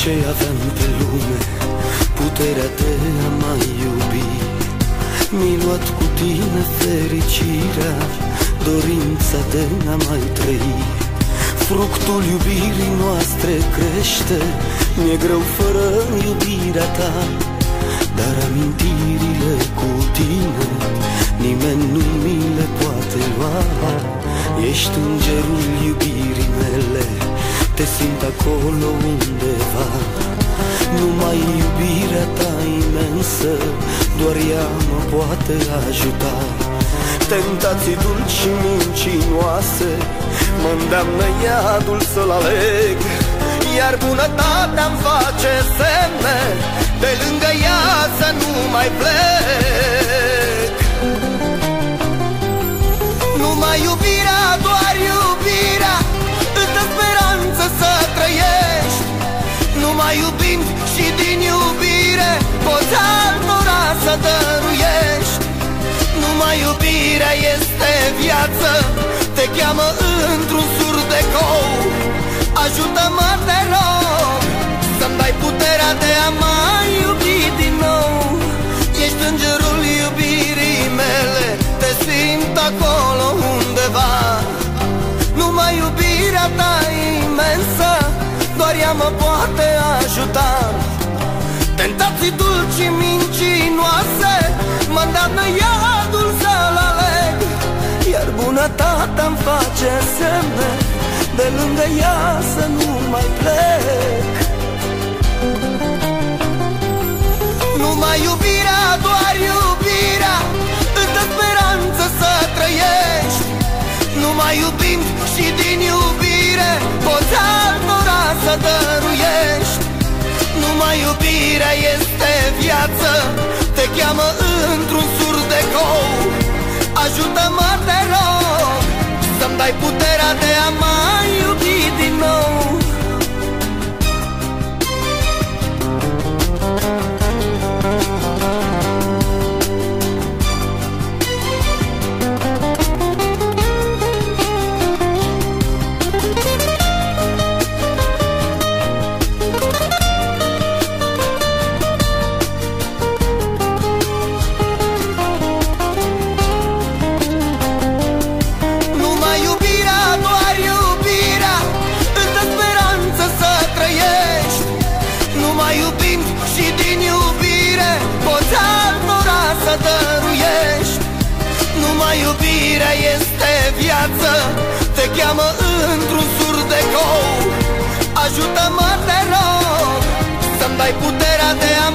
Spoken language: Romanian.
ce aveam pe lume, puterea de a mai iubi. Mi-ai luat cu tine fericirea, dorința de a mai trăi. Fructul iubirii noastre crește, mi-e greu fără iubirea ta, dar amintirile cu tine nimeni nu mi le poate lua. Ești îngerul iubirii mele, te simt acolo undeva. Numai iubirea ta imensă, doar ea mă poate ajuta. Tentații dulci și mincinoase mă-ndeamnă iadul să-l aleg, iar bunătatea-mi face semne, de lângă ea să nu mai plec. Numai iubirea, doar iubirea îți dă speranță să trăiești. Numai iubind și din iubire poți altora să dăruiești. Numai iubirea este viață, te cheamă într-un sur de cou. Ajută-mă, te rog, să-mi dai puterea de a mai iubi din nou. Ești îngerul iubirii mele, te simt acolo undeva. Numai iubirea ta imensă, doar ea mă poate ajuta. Tentații dulci și mincinoase mă-ndeamnă iadul să-l aleg, iar bunătatea-mi face semne, de lângă ea să nu mai plec. Numai iubirea, doar iubirea îți dă speranță să trăiești. Numai iubind și din iubire poți altora să dăruiești. Numai iubirea este viață, te cheamă într-un sur de cou. Ajută-mă, te rog, să-mi dai puterea de a mai iubi din nou. Numai iubirea este viață, te cheamă într-un sur de cou. Ajută-mă, te rog, să-mi dai puterea de a